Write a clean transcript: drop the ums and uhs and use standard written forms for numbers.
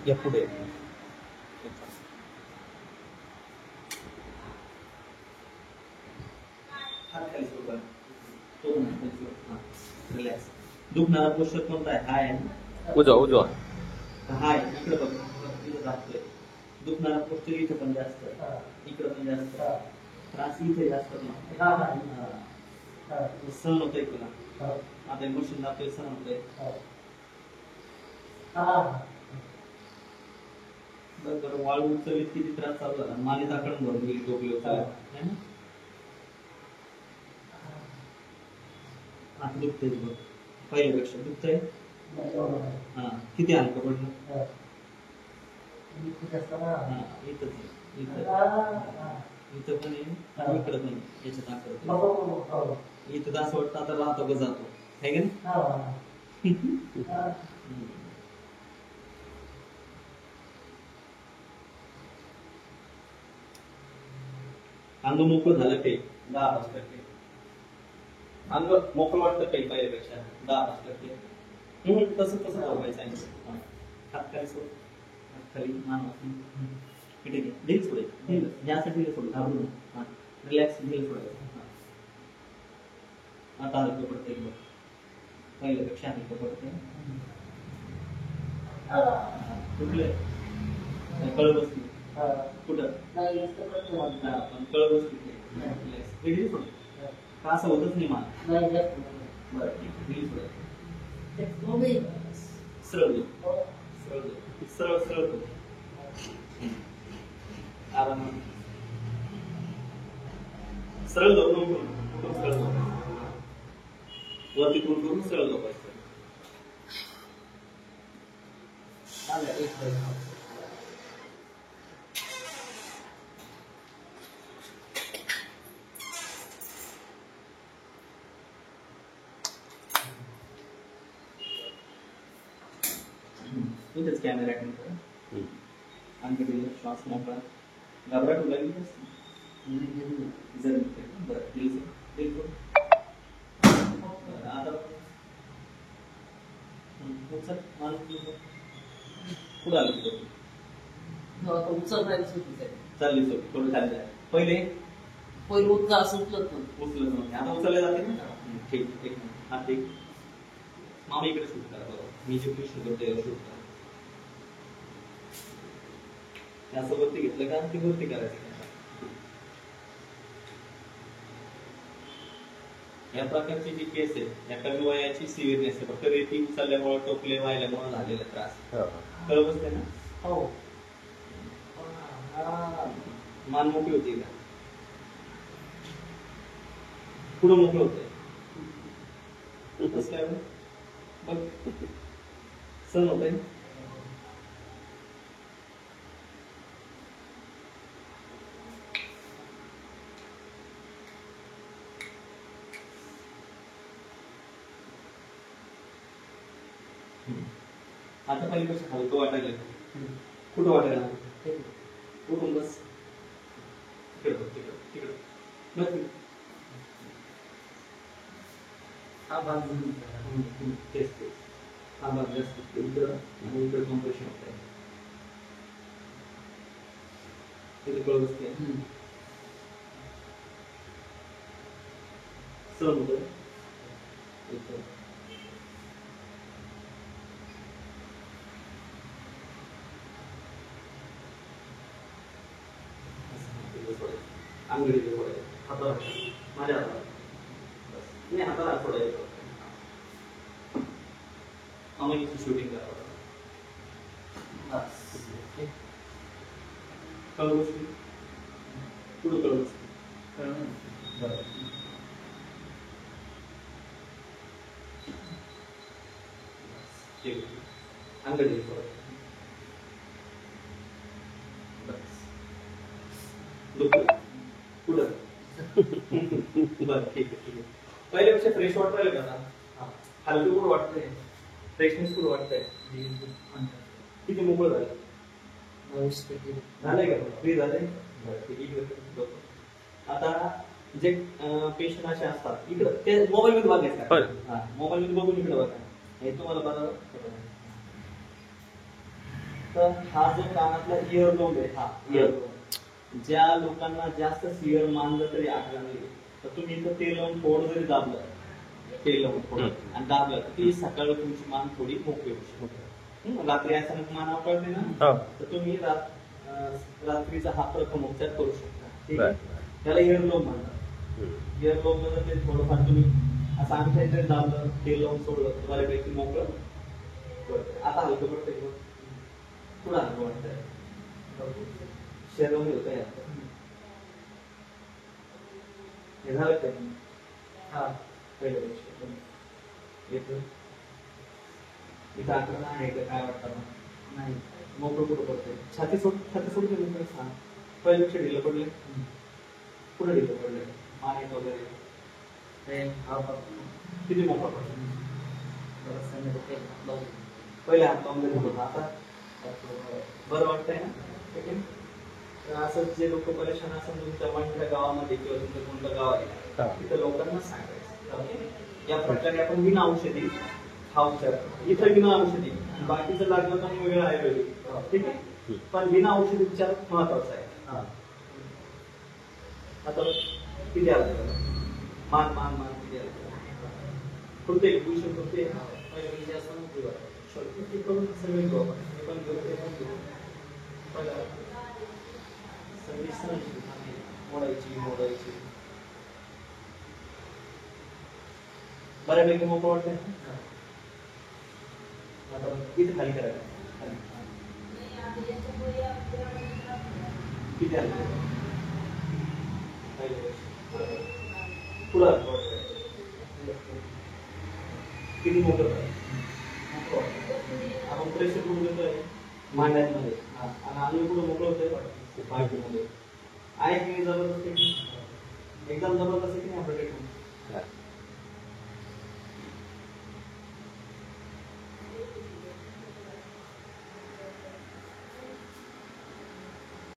या पुढे relax. दुखणारा poster कोणता आहे? हाय उजवा उजवा हाय. इकडे बघ, इकडे दाखवतोय. दुखणारा पोस्टर इथे पण जास्त, इकडे पण जास्त, त्रास इथे जास्त. सहन होतोय तुला? आता मशीन दाखवतोय, सहन होतोय. बरं, वाळू उचललीत किती त्रास चालू झाला? मानेत आकडून भरून गेली, टोपली उचलली. आता दुखतंय बघ, पहिल्यापेक्षा दुखतंय. हा, किती हलकं पडलं? इथं पण आहे, इकडं पण याच्यात आकडं. इथं तर असं वाटतं आता राहतो का जातो, है का नाही? अंग मोकळं झालं काही 10-5%. अंग मोकळं वाटतं काही पहिल्यापेक्षा 10-5%. तसं तसं दाखवायचं आहे. हात खाली सोड, हात खाली, मान इथे घे, ढील सोडायचं. यासाठी ढील सोड, घाबरू नका. रिलॅक्स, ढील सोडायचं. आता हलकं पडतंय बघ, पहिल्यापेक्षा हलकं पडतंय. कुठलं कळ बसली? कुठं पण कळ बसली? रिलॅक्स, ढील सोड. का असं होतच नाही मला? बरं, ठीक, ढील सोडायचं. सरळ दे, सरळ दे, सरळ सरळ दे. आरामात सरळ जाऊ नको, कुठून सरळ जाऊ, वरती करून सरळ झोपायचं. इथेच कॅमेरा अटेंड करा. अंगठी श्वास मोकळा, घबराट लागली जर बरं, आता उचल, पुढे आलं चालली सोड, थोडं खाली जाय. पहिले उचलत नव्हते, आता उचलले जाते ना. ठीक, एक मिनिट. हा ठीक, मामा इकडे शूट करा. बरोबर, मी जे शूट करतोय शूट करा. असं वरती घेतलं का ती वरती करायचं. या प्रकारची जी केस आहे, या कमी वयाची सिव्हिअरनेस आहे. फक्त रेती उचलल्यामुळे, टोपले वाहिल्यामुळे झालेला त्रास. कळ बसते ना? हो. मान मोकळी होती का? पुढं मोकळं होतंय. कसं काय बघ, सहन होतंय. आता पहिल्यापेक्षा हलकं वाटायला, कुठं वाटायला? कुठून बस, तिकडं तिकडं तिकडं. हा भाग तेच तेच, हा भाग जास्त इकडं आणि इकडं कॉम्प्रेशन होत आहे. तिथे कळ बसते, सहन होतं. अंगडी सोडायचं, हाताला, माझ्या हाताला, नाही हाताला सोडायचं. आम्हाला इथे शूटिंग करावं. कळ बसली, पुढं कळ बसली. बरं, ठीक आहे. अंगडी सोडायचं. पुढं बरं, ठीक आहे, ठीक आहे. पहिल्यापेक्षा फ्रेश वाटतंय का? हलकं कुठं वाटतंय? फ्रेशनेस कुठं वाटतंय? किती मोकळं झालं? झालंय का? फ्री झालंय? आता जे पेशंट असे असतात इकडं, ते मोबाईल मध्ये बघायचं. मोबाईल मध्ये बघून इकडे बघा, हे तुम्हाला बघा. तर हा जो कानातला इयर लोब आहे, हा इयर लोब, ज्या लोकांना जास्त सिअर मानलं तरी आठवण नाही, तर तुम्ही इथं ते लावून थोडं जरी दाबलं, ते लावून थोडं आणि दाबलं तर ती सकाळी तुमची मान थोडी मोकळी होऊ शकते. रात्री अचानक मान आवडते ना, तर तुम्ही रात्रीचा हा प्रथम उपचार करू शकता. ठीक आहे, त्याला इयर लोब म्हणतात. इयर लोब मध्ये ते थोडंफार तुम्ही असं आमच्या इथे दाबलं, ते लावून सोडलं, बऱ्यापैकी मोकळं. आता हलकं पडतंय, पुढं हलकं वाटतंय, शरीरामध्ये होतंय. हे झालं का? हा, पहिल्या गोष्ट येतो. इथं आकडा आहे का काय वाटतं? नाही. मोकळं कुठं पडतंय? छाती सोडून गेलं सांग. पहिल्यापेक्षा ढिलं पडले, पुढे ढिलं पडले, मानेत वगैरे किती मोकळं पडलं? पहिले हात लावून होतं, आता बरं वाटतंय ना? असं जे लोक परेशान असेल तुमच्या वाणच्या गावामध्ये किंवा तुमचं कोणतं गाव आहे तिथं लोकांना सांगायचं या प्रकारे आपण विना औषधी हा उपचार, इथं विना औषधी, बाकीचं लागलं तर वेगळं आयुर्वेदिक. ठीक आहे, पण विना औषधी उपचार महत्वाचा आहे. आता किती आलं मान मान मान किती आलं होते भूषण होते करून सगळे घेऊ आपण, हे पण घेऊ, ते पण घेऊ. सगळी मोडायची बऱ्यापैकी मोकळं वाटतंय. आता किती खाली करायचं, किती आलं पुढं किती मोकळं आपण प्रेशर कुठं देतोय मांड्यांमध्ये, आणि आम्ही कुठं मोकळं होतोय पाठीमध्ये. आहे की जबरदस्त, एकदम जबरदस्त की नाही आपलं.